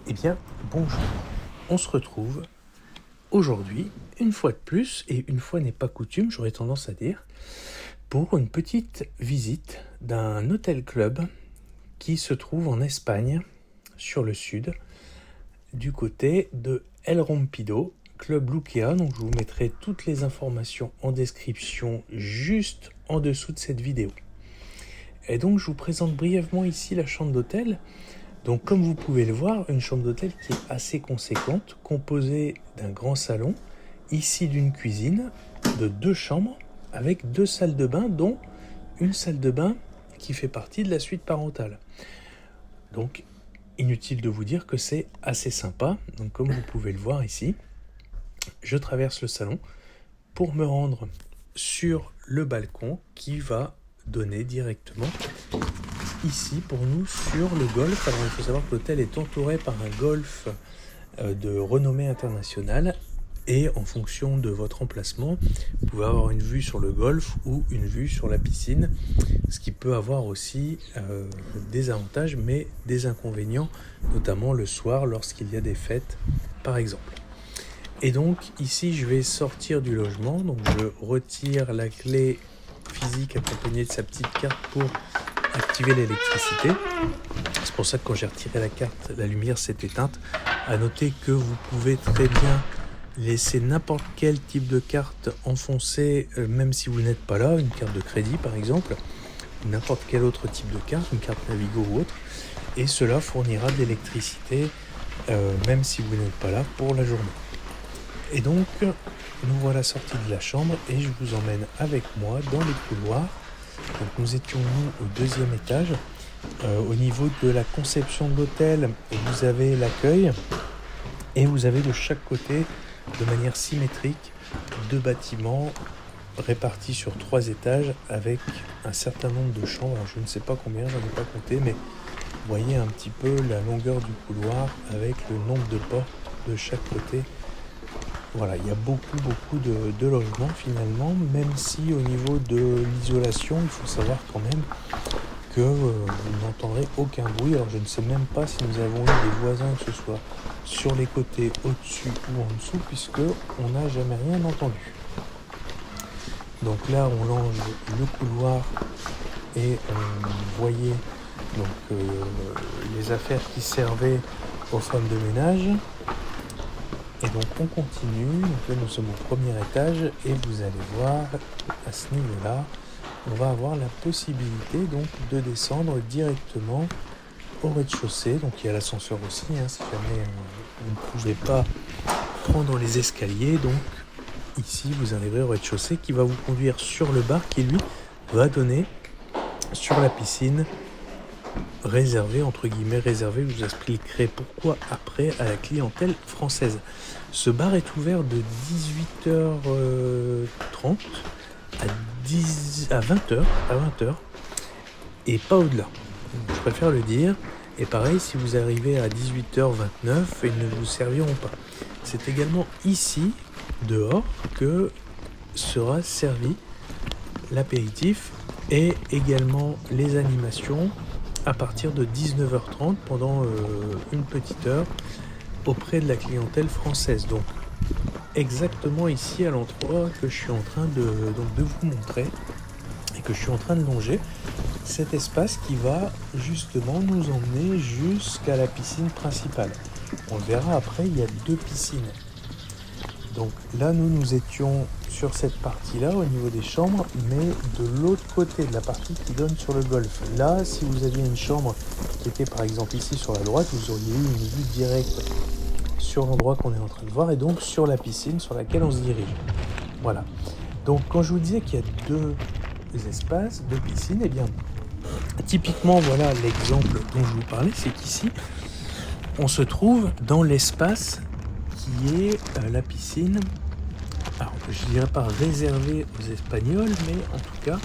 Eh bien, bonjour. On se retrouve aujourd'hui, une fois de plus, et une fois n'est pas coutume, j'aurais tendance à dire, pour une petite visite d'un hôtel club qui se trouve en Espagne, sur le sud, du côté de El Rompido, Club Luquea. Donc je vous mettrai toutes les informations en description juste en dessous de cette vidéo. Et donc je vous présente brièvement ici la chambre d'hôtel. Donc comme vous pouvez le voir, une chambre d'hôtel qui est assez conséquente, composée d'un grand salon, ici d'une cuisine, de 2 chambres, avec 2 salles de bain, dont une salle de bain qui fait partie de la suite parentale. Donc inutile de vous dire que c'est assez sympa. Donc comme vous pouvez le voir ici, je traverse le salon pour me rendre sur le balcon qui va donner directement ici pour nous sur le golfe. Alors il faut savoir que l'hôtel est entouré par un golfe de renommée internationale, et en fonction de votre emplacement, vous pouvez avoir une vue sur le golfe ou une vue sur la piscine, ce qui peut avoir aussi des avantages mais des inconvénients, notamment le soir lorsqu'il y a des fêtes par exemple. Et donc ici je vais sortir du logement, donc je retire la clé physique accompagnée de sa petite carte pour activer l'électricité. C'est pour ça que quand j'ai retiré la carte, la lumière s'est éteinte. À noter que vous pouvez très bien laisser n'importe quel type de carte enfoncée, même si vous n'êtes pas là, une carte de crédit par exemple, n'importe quel autre type de carte, une carte Navigo ou autre, et cela fournira de l'électricité même si vous n'êtes pas là pour la journée. Et donc nous voilà sortis de la chambre et je vous emmène avec moi dans les couloirs. Donc nous étions au 2e étage. Au niveau de la conception de l'hôtel, vous avez l'accueil et vous avez de chaque côté, de manière symétrique, 2 bâtiments répartis sur 3 étages avec un certain nombre de chambres. Alors, je ne sais pas combien, j'en ai pas compté, mais vous voyez un petit peu la longueur du couloir avec le nombre de portes de chaque côté. Voilà, il y a beaucoup de logements finalement, même si au niveau de l'isolation, il faut savoir quand même que vous n'entendrez aucun bruit. Alors je ne sais même pas si nous avons eu des voisins, que ce soit sur les côtés, au-dessus ou en dessous, puisque on n'a jamais rien entendu. Donc là on longe le couloir et on voyait donc les affaires qui servaient aux femmes de ménage. Et donc on continue, donc là nous sommes au 1er étage et vous allez voir à ce niveau-là, on va avoir la possibilité donc de descendre directement au rez-de-chaussée. Donc il y a l'ascenseur aussi, si jamais vous ne pouvez pas prendre les escaliers. Donc ici vous arriverez au rez-de-chaussée qui va vous conduire sur le bar qui lui va donner sur la piscine réservé, entre guillemets réservé, je vous expliquerai pourquoi après, à la clientèle française. Ce bar est ouvert de 18h30 à 20h et pas au-delà. Je préfère le dire. Et pareil, si vous arrivez à 18h29, ils ne vous serviront pas. C'est également ici, dehors, que sera servi l'apéritif et également les animations à partir de 19h30 pendant une petite heure auprès de la clientèle française. Donc exactement ici à l'endroit que je suis en train de vous montrer et que je suis en train de longer, cet espace qui va justement nous emmener jusqu'à la piscine principale. On le verra après, il y a 2 piscines. Donc là nous étions sur cette partie-là au niveau des chambres, mais de l'autre côté de la partie qui donne sur le golfe. Là, si vous aviez une chambre qui était par exemple ici sur la droite, vous auriez eu une vue directe sur l'endroit qu'on est en train de voir et donc sur la piscine sur laquelle on se dirige. Voilà. Donc quand je vous disais qu'il y a 2 espaces, 2 piscines, et bien typiquement voilà l'exemple dont je vous parlais, c'est qu'ici on se trouve dans l'espace qui est la piscine. Alors, je ne dirais pas réservé aux Espagnols, mais en tout cas,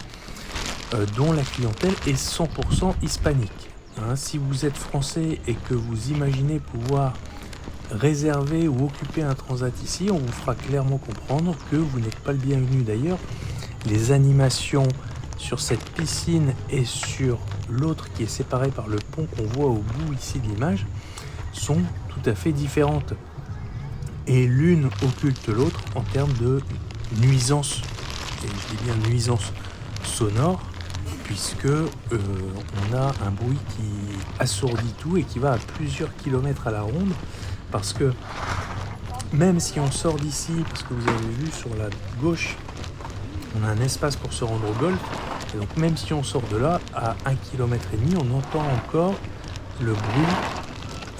dont la clientèle est 100% hispanique. Si vous êtes français et que vous imaginez pouvoir réserver ou occuper un transat ici, on vous fera clairement comprendre que vous n'êtes pas le bienvenu. D'ailleurs, les animations sur cette piscine et sur l'autre qui est séparée par le pont qu'on voit au bout ici de l'image sont tout à fait différentes. Et l'une occulte l'autre en termes de nuisance, et je dis bien nuisance sonore, puisque on a un bruit qui assourdit tout et qui va à plusieurs kilomètres à la ronde, parce que même si on sort d'ici, parce que vous avez vu sur la gauche, on a un espace pour se rendre au golf, et donc même si on sort de là, à 1,5 km, on entend encore le bruit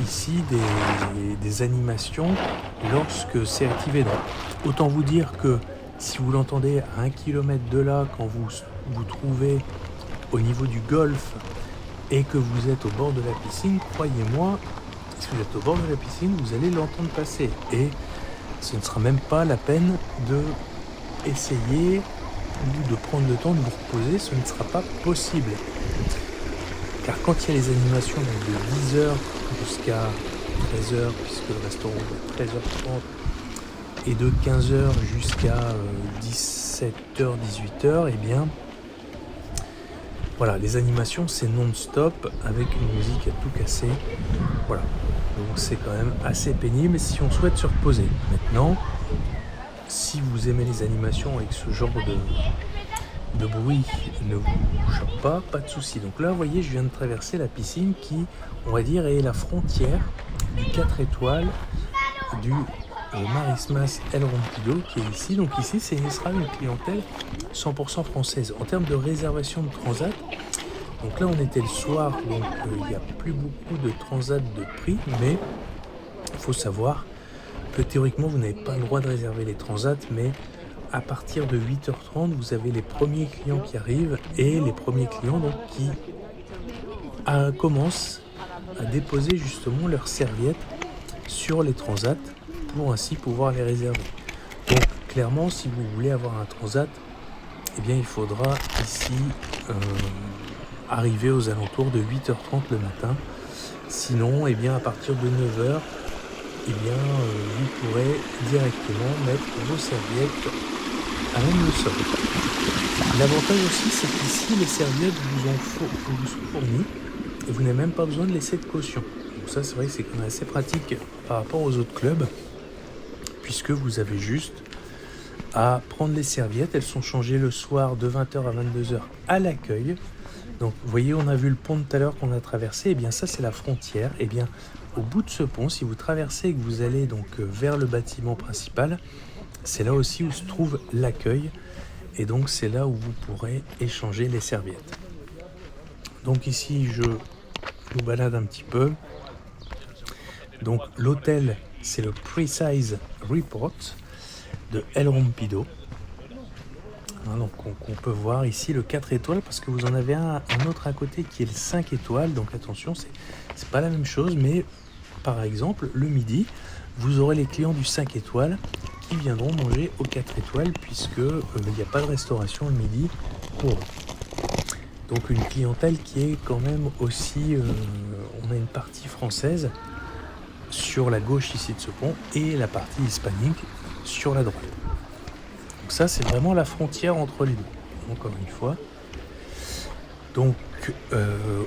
ici des animations lorsque c'est activé. Donc, autant vous dire que si vous l'entendez à 1 km de là, quand vous vous trouvez au niveau du golf et que vous êtes au bord de la piscine, croyez-moi, si vous êtes au bord de la piscine, vous allez l'entendre passer. Et ce ne sera même pas la peine de essayer ou de prendre le temps de vous reposer, ce ne sera pas possible. Car quand il y a les animations de 10h jusqu'à 13h, puisque le restaurant est à 13h30, et de 15h jusqu'à 17h, 18h, eh bien, voilà, les animations c'est non-stop avec une musique à tout casser. Voilà, donc c'est quand même assez pénible si on souhaite se reposer. Maintenant, si vous aimez les animations avec ce genre de bruit ne vous choque pas de souci. Donc là, vous voyez, je viens de traverser la piscine qui, on va dire, est la frontière du 4 étoiles du Marismas El Rompido qui est ici. Donc ici, ce sera une clientèle 100% française. En termes de réservation de transat, donc là, on était le soir, donc il n'y a plus beaucoup de transat de prix, mais il faut savoir que théoriquement, vous n'avez pas le droit de réserver les transats, mais à partir de 8h30, vous avez les premiers clients qui arrivent et les premiers clients donc, qui commencent à déposer justement leurs serviettes sur les transats pour ainsi pouvoir les réserver. Donc clairement, si vous voulez avoir un transat, eh bien, il faudra ici arriver aux alentours de 8h30 le matin. Sinon, eh bien, à partir de 9h, eh bien, vous pourrez directement mettre vos serviettes à même le sol. L'avantage aussi, c'est qu'ici, les serviettes vous sont fournies et vous n'avez même pas besoin de laisser de caution. Donc ça, c'est vrai que c'est quand même assez pratique par rapport aux autres clubs, puisque vous avez juste à prendre les serviettes. Elles sont changées le soir de 20h à 22h à l'accueil. Donc, vous voyez, on a vu le pont de tout à l'heure qu'on a traversé. Eh bien, ça, c'est la frontière. Eh bien, au bout de ce pont, si vous traversez et que vous allez donc vers le bâtiment principal, c'est là aussi où se trouve l'accueil. Et donc, c'est là où vous pourrez échanger les serviettes. Donc, ici, je vous balade un petit peu. Donc, l'hôtel, c'est le Precise Report de El Rompido. Donc on peut voir ici le 4 étoiles parce que vous en avez un autre à côté qui est le 5 étoiles. Donc attention, c'est pas la même chose, mais par exemple, le midi, vous aurez les clients du 5 étoiles qui viendront manger au 4 étoiles puisque il n'y a pas de restauration le midi pour eux. Donc une clientèle qui est quand même aussi, on a une partie française sur la gauche ici de ce pont et la partie hispanique sur la droite. Donc ça, c'est vraiment la frontière entre les deux, encore une fois. Donc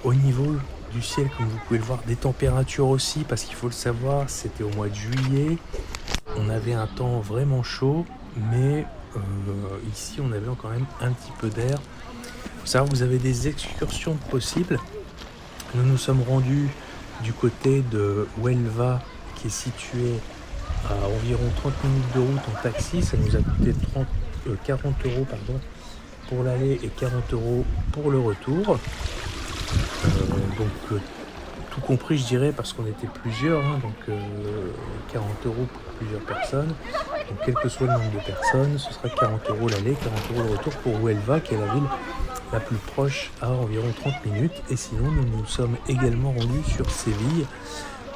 au niveau du ciel, comme vous pouvez le voir, des températures aussi, parce qu'il faut le savoir, c'était au mois de juillet, on avait un temps vraiment chaud, mais ici on avait quand même un petit peu d'air. Il faut savoir que vous avez des excursions possibles. Nous nous sommes rendus du côté de Huelva, qui est situé à environ 30 minutes de route en taxi. Ça nous a coûté 40 € pour l'aller et 40 € pour le retour. Donc tout compris, je dirais, parce qu'on était plusieurs, donc 40 € pour plusieurs personnes. Donc quel que soit le nombre de personnes, ce sera 40 € l'aller, 40 € le retour pour Huelva, qui est la ville la plus proche à environ 30 minutes. Et sinon, nous nous sommes également rendus sur Séville,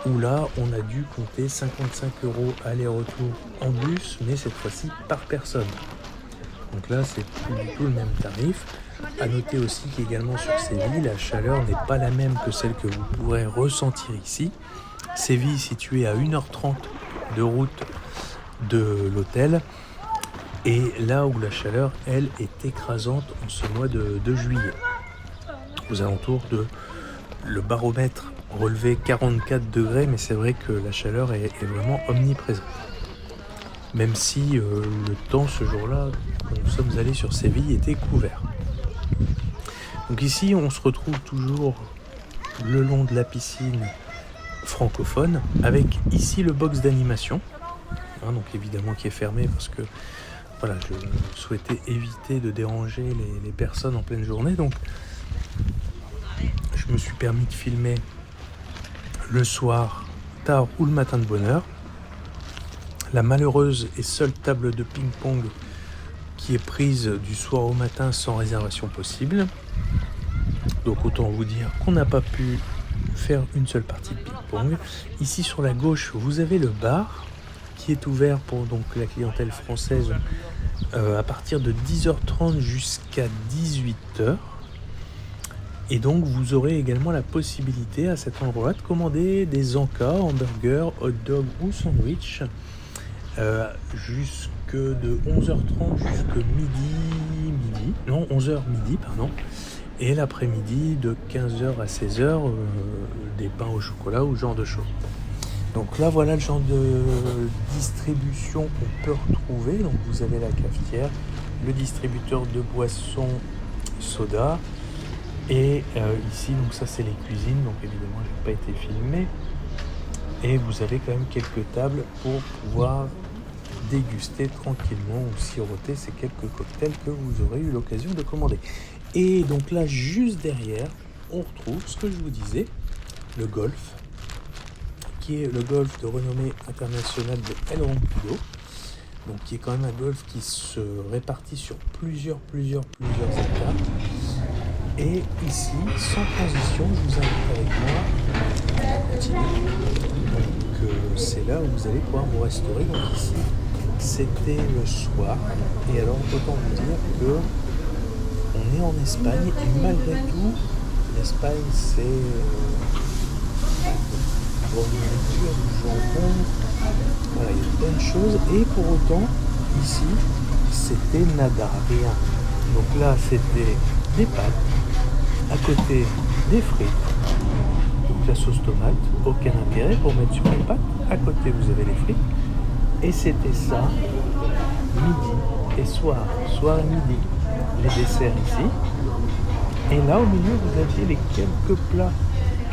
où là, on a dû compter 55 € aller-retour en bus, mais cette fois-ci par personne. Donc là, c'est plus du tout le même tarif. À noter aussi qu'également sur Séville, la chaleur n'est pas la même que celle que vous pourrez ressentir ici. Séville située à 1h30 de route de l'hôtel, et là où la chaleur, elle, est écrasante en ce mois de juillet. Aux alentours de, le baromètre relevé 44 degrés, mais c'est vrai que la chaleur est vraiment omniprésente. Même si le temps ce jour-là, quand nous sommes allés sur Séville, était couvert. Donc ici, on se retrouve toujours le long de la piscine francophone, avec ici le box d'animation, donc évidemment qui est fermé parce que voilà, je souhaitais éviter de déranger les personnes en pleine journée, donc je me suis permis de filmer le soir tard ou le matin de bonne heure. La malheureuse et seule table de ping-pong qui est prise du soir au matin sans réservation possible. Donc autant vous dire qu'on n'a pas pu faire une seule partie de ping-pong. Ici sur la gauche, vous avez le bar qui est ouvert pour donc la clientèle française à partir de 10h30 jusqu'à 18h. Et donc vous aurez également la possibilité à cet endroit-là de commander des encas, hamburgers, hot dog ou sandwich jusque de 11h30 jusqu'à midi, 11h midi, pardon. Et l'après-midi de 15h à 16h, des pains au chocolat ou ce genre de choses. Donc là, voilà le genre de distribution qu'on peut retrouver. Donc vous avez la cafetière, le distributeur de boissons, soda. Et ici, donc ça c'est les cuisines. Donc évidemment, je n'ai pas été filmé. Et vous avez quand même quelques tables pour pouvoir déguster tranquillement ou siroter ces quelques cocktails que vous aurez eu l'occasion de commander. Et donc là, juste derrière, on retrouve ce que je vous disais, le golf, qui est le golf de renommée internationale de El Rompido, donc qui est quand même un golf qui se répartit sur plusieurs hectares. Et ici, sans transition, je vous invite avec moi à continuer. Donc c'est là où vous allez pouvoir vous restaurer. Donc ici, c'était le soir. Et alors, autant vous dire que on est en Espagne et malgré tout, l'Espagne c'est bonne nourriture, du jambon, voilà, il y a plein de choses et pour autant ici c'était nada, rien. Donc là c'était des pâtes, à côté des frites, donc la sauce tomate, aucun intérêt pour mettre sur les pâtes, à côté vous avez les frites et c'était ça midi et soir et midi. Les desserts ici, et là au milieu vous aviez les quelques plats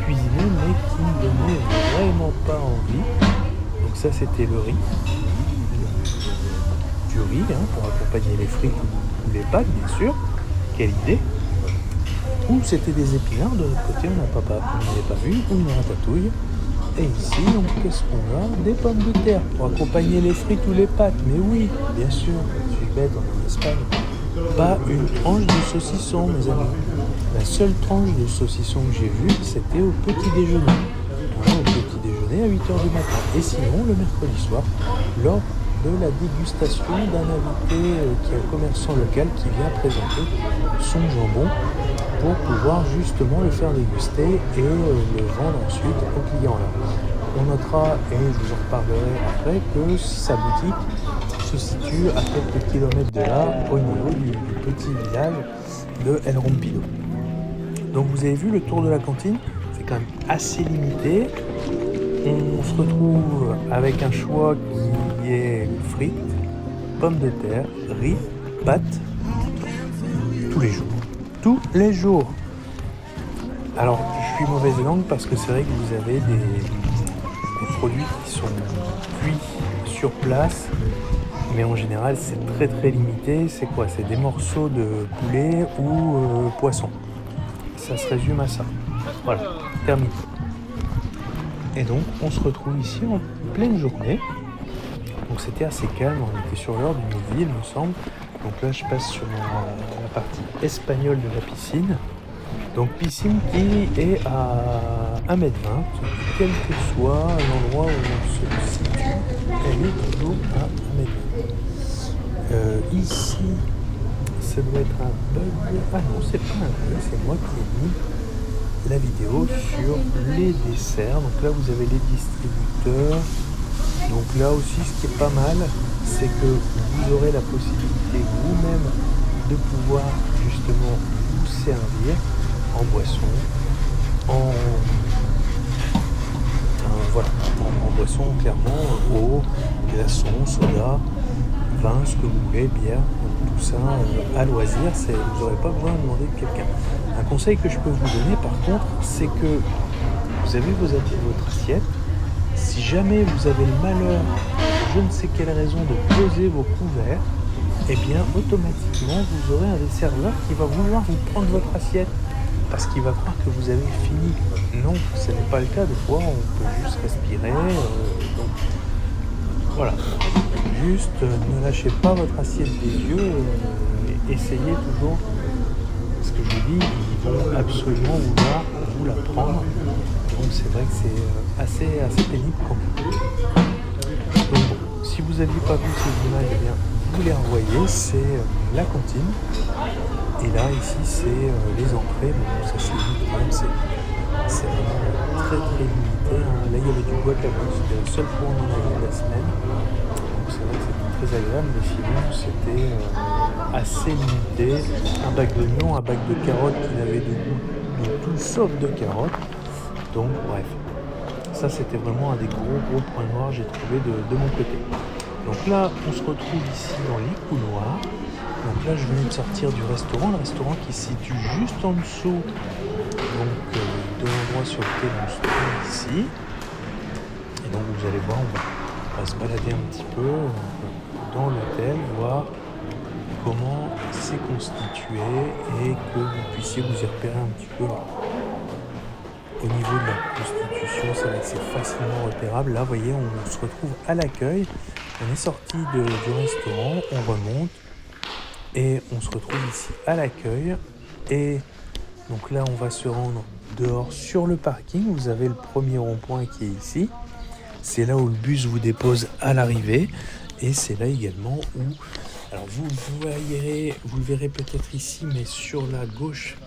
cuisinés mais qui ne donnaient vraiment pas envie. Donc ça c'était le riz, du riz pour accompagner les frites ou les pâtes bien sûr, quelle idée. Ou c'était des épinards, de l'autre côté on n'avait pas vu, ou une ratatouille. Et ici donc qu'est-ce qu'on a? Des pommes de terre pour accompagner les frites ou les pâtes, mais oui bien sûr, je suis bête, on est en Espagne. Pas une tranche de saucisson, mes amis. La seule tranche de saucisson que j'ai vue, c'était au petit déjeuner. Au petit déjeuner à 8h du matin. Et sinon, le mercredi soir, lors de la dégustation d'un invité qui est un commerçant local qui vient présenter son jambon pour pouvoir justement le faire déguster et le vendre ensuite aux clients. On notera, et je vous en reparlerai après, que sa boutique se situe à quelques kilomètres de là, au niveau du petit village de El Rompido. Donc vous avez vu le tour de la cantine, c'est quand même assez limité. On se retrouve avec un choix qui est frites, pommes de terre, riz, pâtes, tous les jours. Tous les jours. Alors je suis mauvaise langue parce que c'est vrai que vous avez des produits qui sont cuits sur place. Mais en général, c'est très limité. C'est quoi? C'est des morceaux de poulet ou poisson. Ça se résume à ça. Voilà, terminé. Et donc, on se retrouve ici en pleine journée. Donc, c'était assez calme. On était sur l'heure du midi, il me semble. Donc là, je passe sur la partie espagnole de la piscine. Donc, piscine qui est à 1,20 m. Quel que soit l'endroit où on se situe, elle est toujours à 1,20 m. Ici, ça doit être un bug. Ah non, c'est pas un bug, c'est moi qui ai mis la vidéo sur les desserts. Donc là, vous avez les distributeurs. Donc là aussi, ce qui est pas mal, c'est que vous aurez la possibilité vous-même de pouvoir justement vous servir en boisson, en boissons clairement, eau, glaçons, soda, vin, ce que vous voulez, bière, tout ça à loisir, vous n'aurez pas besoin de demander de quelqu'un. Un conseil que je peux vous donner par contre, c'est que vous avez votre assiette. Si jamais vous avez le malheur, pour je ne sais quelle raison, de poser vos couverts, eh bien automatiquement vous aurez un des serveurs qui va vouloir vous prendre votre assiette parce qu'il va croire que vous avez fini. Non, ce n'est pas le cas. Des fois on peut juste respirer. Donc voilà, juste ne lâchez pas votre assiette des yeux et essayez toujours, ce que je vous dis, ils vont absolument vouloir vous la prendre. Donc c'est vrai que c'est assez pénible quand même. Donc bon, si vous n'aviez pas vu ces images, eh bien vous les revoyez, c'est la cantine. Et là ici c'est les entrées. Bon, ça c'est vite, même c'est vraiment très limité. Là il y avait du guacamole, c'était le seul point qu'on avait de la semaine. Donc c'est vrai que c'était très agréable, mais sinon c'était assez limité. Un bac d'oignons, un bac de carottes qui n'avait de goût de tout sauf de carottes. Donc bref, ça c'était vraiment un des gros points noirs j'ai trouvé de mon côté. Donc là on se retrouve ici dans les couloirs. Donc là je viens de sortir du restaurant, le restaurant qui se situe juste en dessous de l'endroit sur lequel on se trouve ici. Et donc vous allez voir, on va se balader un petit peu dans l'hôtel, voir comment c'est constitué et que vous puissiez vous y repérer un petit peu. Au niveau de la constitution, c'est vrai que c'est facilement repérable. Là, vous voyez, on se retrouve à l'accueil. On est sorti du restaurant, on remonte et on se retrouve ici à l'accueil. Et donc là, on va se rendre dehors sur le parking. Vous avez le premier rond-point qui est ici. C'est là où le bus vous dépose à l'arrivée. Et c'est là également où... Alors vous le verrez peut-être ici, mais sur la gauche,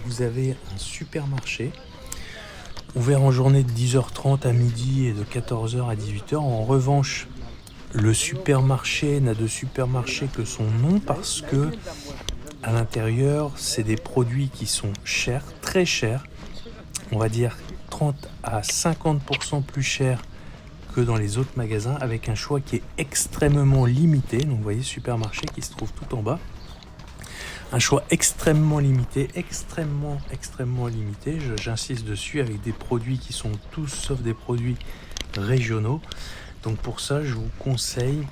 vous avez un supermarché. Ouvert en journée de 10h30 à midi et de 14h à 18h. En revanche, le supermarché n'a de supermarché que son nom parce que à l'intérieur, c'est des produits qui sont chers, très chers. On va dire 30 à 50% plus chers que dans les autres magasins, avec un choix qui est extrêmement limité. Donc vous voyez, supermarché qui se trouve tout en bas. Un choix extrêmement limité, extrêmement limité, j'insiste dessus, avec des produits qui sont tous sauf des produits régionaux. Donc pour ça, je vous conseille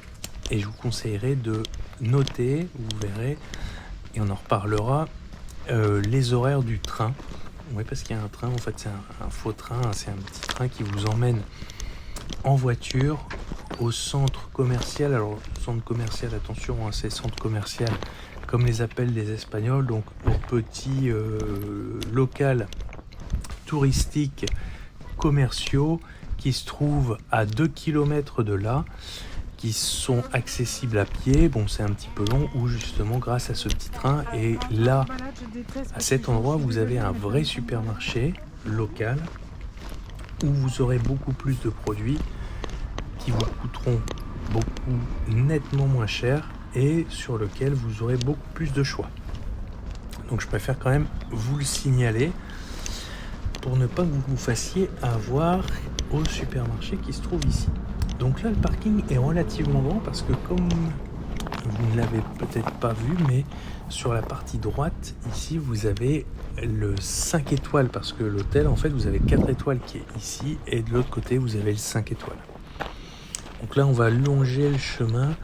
et je vous conseillerais de noter, vous verrez, et on en reparlera, les horaires du train. Oui, parce qu'il y a un train, en fait c'est un faux train, c'est un petit train qui vous emmène en voiture au centre commercial. Alors centre commercial, attention, c'est centre commercial comme les appellent les Espagnols, donc au petit local touristique commerciaux qui se trouvent à 2 km de là, qui sont accessibles à pied. Bon, c'est un petit peu long, où justement grâce à ce petit train, et là à cet endroit vous avez un vrai supermarché local où vous aurez beaucoup plus de produits qui vous coûteront beaucoup nettement moins cher et sur lequel vous aurez beaucoup plus de choix. Donc je préfère quand même vous le signaler pour ne pas que vous vous fassiez avoir au supermarché qui se trouve ici. Donc là le parking est relativement grand parce que comme vous ne l'avez peut-être pas vu, mais sur la partie droite ici vous avez le 5 étoiles, parce que l'hôtel en fait vous avez 4 étoiles qui est ici et de l'autre côté vous avez le 5 étoiles. Donc là on va longer le chemin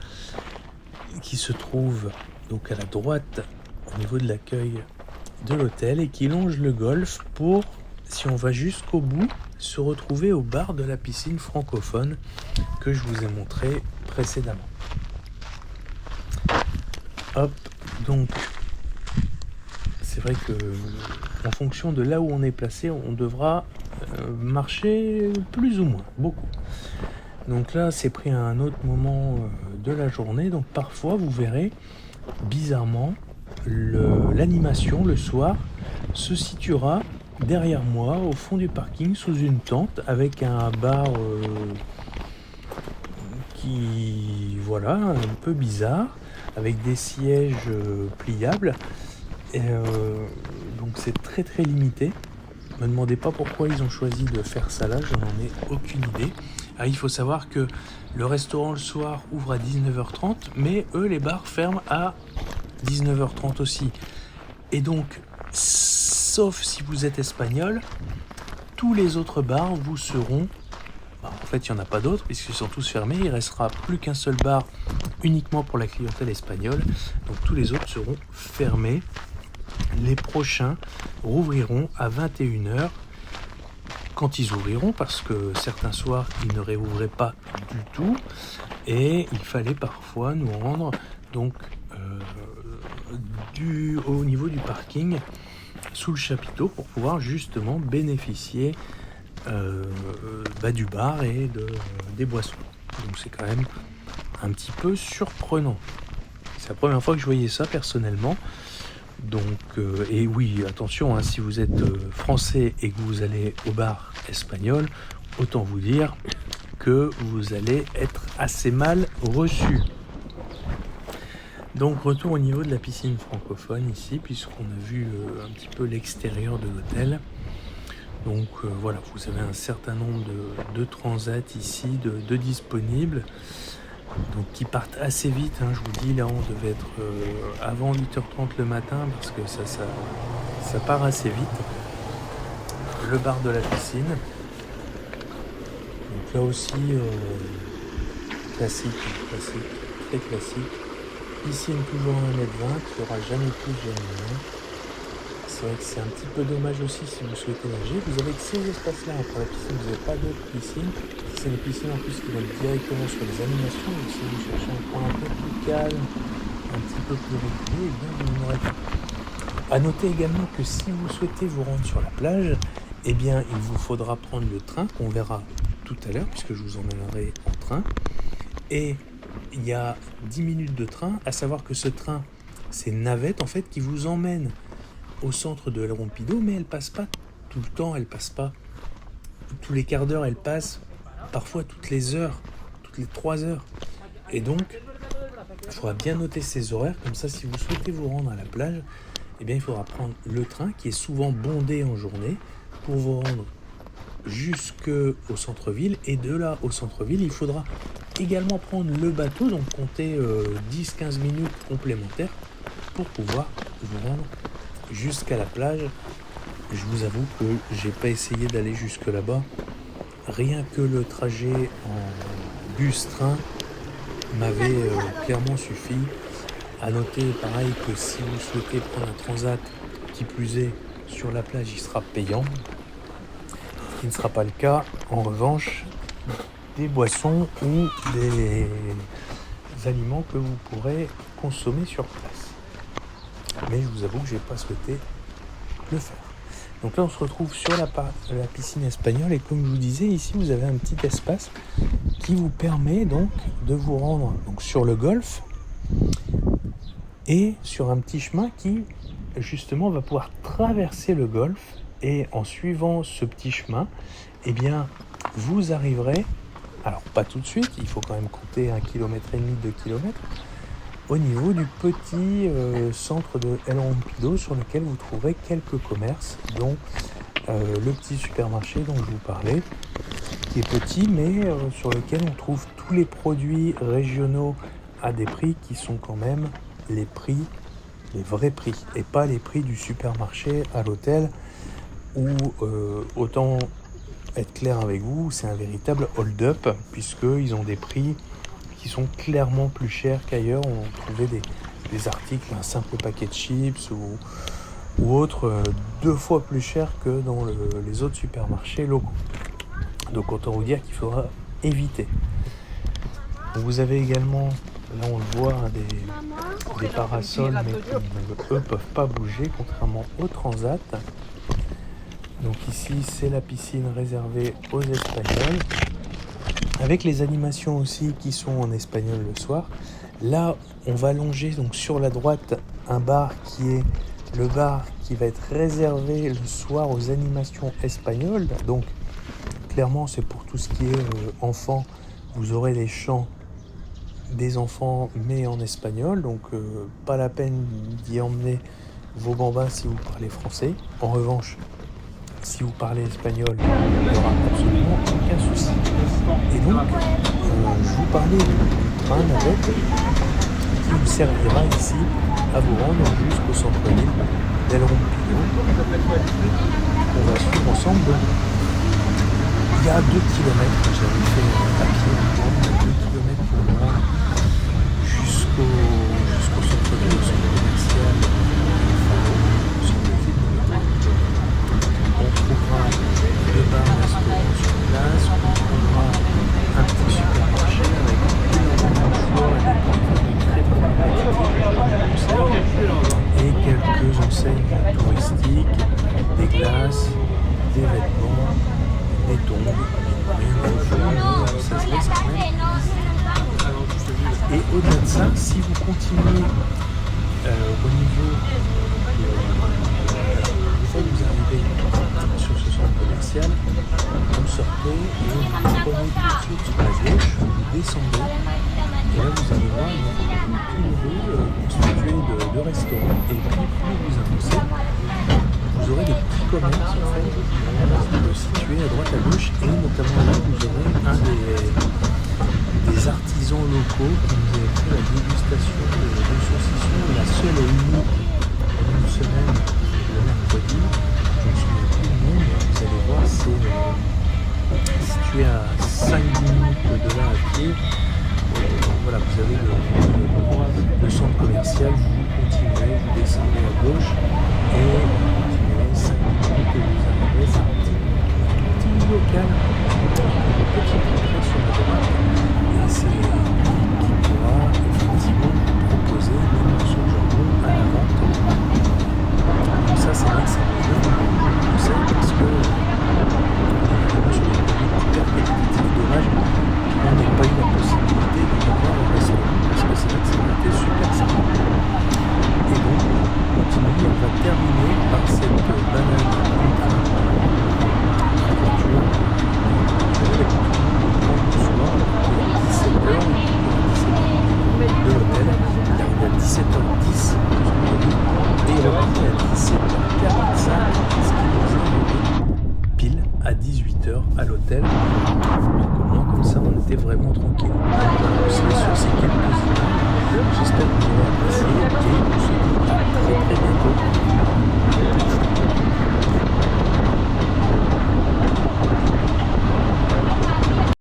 qui se trouve donc à la droite au niveau de l'accueil de l'hôtel et qui longe le golfe pour, si on va jusqu'au bout, se retrouver au bar de la piscine francophone que je vous ai montré précédemment. Hop, donc c'est vrai que en fonction de là où on est placé, on devra marcher plus ou moins, beaucoup. Donc là, c'est pris à un autre moment de la journée. Donc parfois, vous verrez, bizarrement, l'animation le soir se situera derrière moi, au fond du parking, sous une tente, avec un bar qui, voilà, un peu bizarre, avec des sièges pliables. Et donc c'est très limité. Ne me demandez pas pourquoi ils ont choisi de faire ça là, je n'en ai aucune idée. Ah, il faut savoir que le restaurant le soir ouvre à 19h30, mais eux, les bars ferment à 19h30 aussi. Et donc, sauf si vous êtes espagnol, tous les autres bars vous seront... en fait, il n'y en a pas d'autres, puisqu'ils sont tous fermés. Il ne restera plus qu'un seul bar uniquement pour la clientèle espagnole. Donc, tous les autres seront fermés. Les prochains rouvriront à 21h. Quand ils ouvriront, parce que certains soirs, ils ne réouvraient pas du tout. Et il fallait parfois nous rendre donc au niveau du parking sous le chapiteau pour pouvoir justement bénéficier du bar et des boissons. Donc c'est quand même un petit peu surprenant. C'est la première fois que je voyais ça personnellement. Donc, et oui, attention, si vous êtes français et que vous allez au bar espagnol, autant vous dire que vous allez être assez mal reçu. Donc retour au niveau de la piscine francophone ici, puisqu'on a vu un petit peu l'extérieur de l'hôtel. Donc voilà, vous avez un certain nombre de transats ici, de disponibles, donc qui partent assez vite. Je vous dis, là on devait être avant 8h30 le matin, parce que ça part assez vite. Le bar de la piscine. Donc là aussi, classique, très classique. Piscine toujours à 1m20, il n'y aura jamais plus, jamais moins. C'est vrai que c'est un petit peu dommage aussi si vous souhaitez nager. Vous avez que ces espaces-là pour la piscine, vous n'avez pas d'autres piscines. C'est des piscines en plus qui vont directement sur les animations. Donc si vous cherchez un coin un peu plus calme, un petit peu plus reculé, eh bien vous n'en aurez pas. A noter également que si vous souhaitez vous rendre sur la plage, eh bien il vous faudra prendre le train qu'on verra tout à l'heure, puisque je vous emmènerai en train. Et il y a 10 minutes de train, à savoir que ce train, c'est une navette en fait qui vous emmène au centre de El Rompido, mais elle passe pas tout le temps, elle passe pas tous les quarts d'heure, elle passe parfois toutes les heures, toutes les 3 heures. Et donc, il faudra bien noter ces horaires, comme ça si vous souhaitez vous rendre à la plage, eh bien il faudra prendre le train qui est souvent bondé en journée pour vous rendre jusqu'au centre-ville, et de là au centre-ville, il faudra également prendre le bateau, donc compter 10-15 minutes complémentaires pour pouvoir vous rendre jusqu'à la plage. Je vous avoue que j'ai pas essayé d'aller jusque là-bas. Rien que le trajet en bus-train m'avait clairement suffi. À noter pareil que si vous souhaitez prendre un transat, qui plus est sur la plage, il sera payant. Ce qui ne sera pas le cas en revanche des boissons ou des aliments que vous pourrez consommer sur place. Mais je vous avoue que j'ai pas souhaité le faire. Donc là on se retrouve sur la piscine espagnole, et comme je vous disais, ici vous avez un petit espace qui vous permet donc de vous rendre donc sur le golf et sur un petit chemin qui justement va pouvoir traverser le golf, et en suivant ce petit chemin, eh bien vous arriverez, alors pas tout de suite, il faut quand même compter 1,5 km, 2 km, au niveau du petit centre de El Rompido, sur lequel vous trouverez quelques commerces, dont le petit supermarché dont je vous parlais, qui est petit, mais sur lequel on trouve tous les produits régionaux à des prix qui sont quand même les vrais prix, et pas les prix du supermarché à l'hôtel, où autant être clair avec vous, c'est un véritable hold-up, puisqu'ils ont des prix qui sont clairement plus chers qu'ailleurs. On trouvait des articles, un simple paquet de chips ou autre, 2 fois plus cher que dans les autres supermarchés locaux. Donc autant vous dire qu'il faudra éviter. Vous avez également, là on le voit, des parasols, mais qui eux peuvent pas bouger, contrairement au transat. Donc ici c'est la piscine réservée aux Espagnols, avec les animations aussi qui sont en espagnol le soir. Là on va longer donc sur la droite un bar qui est le bar qui va être réservé le soir aux animations espagnoles. Donc clairement c'est pour tout ce qui est enfants, vous aurez les chants des enfants mais en espagnol, donc pas la peine d'y emmener vos bambins si vous parlez français. En revanche, si vous parlez espagnol, il n'y aura absolument aucun souci. Et donc donc, je vous parlais du train navette qui vous servira ici à vous rendre jusqu'au centre-ville d'El Rompillo. On va suivre ensemble. Il y a 2 kilomètres que j'avais fait à pied, 2 kilomètres pour moi jusqu'au centre-ville, au centre commercial, sur le fil de métro. On trouvera 2 bars restaurants sur place, on trouvera un petit supermarché avec énormément de choix et des produits très compétitifs et quelques enseignes touristiques, des glaces, des vêtements, des tongs, rien de fou, mais ça se laisse quand même. Et au-delà de ça, si vous continuez au niveau de une fois que vous arrivez sur ce centre commercial, vous sortez et vous prenez tout de suite sur la gauche, vous descendez et là vous allez voir une rue constituée de restaurants et puis plus vous avancez, vous aurez des petits commerces en fait situés à droite à gauche et notamment là vous aurez un des artisans locaux qui nous a fait la dégustation de saucisson, la seule et unique en une semaine le mercredi. Je ne me souviens plus du nom, mais vous allez voir, c'est situé à 5-10 minutes de là à pied. Voilà, vous avez le centre commercial, vous continuez, vous descendez à gauche et vous continuez 5 minutes et vous arrivez, c'est un petit local, un petit entrée sur la droite et c'est qui pourra effectivement proposer des morceaux de jambon à la vente. Donc ça c'est vrai que ça me donne un conseil parce que sur des produits hyper qualitatifs, dommage qu'on n'ait pas eu la possibilité de l'avoir au restaurant parce que c'est vrai que ça aurait été super sympa. Et donc on continue, on va terminer par cette balade en train en voiture. J'avais l'habitude de prendre le soir à 17h de l'hôtel, il arrive à 17h10 et il repartait à 17h45, ce qui nous a amené pile à 18h à l'hôtel. Donc au moins comme ça on était vraiment tranquille.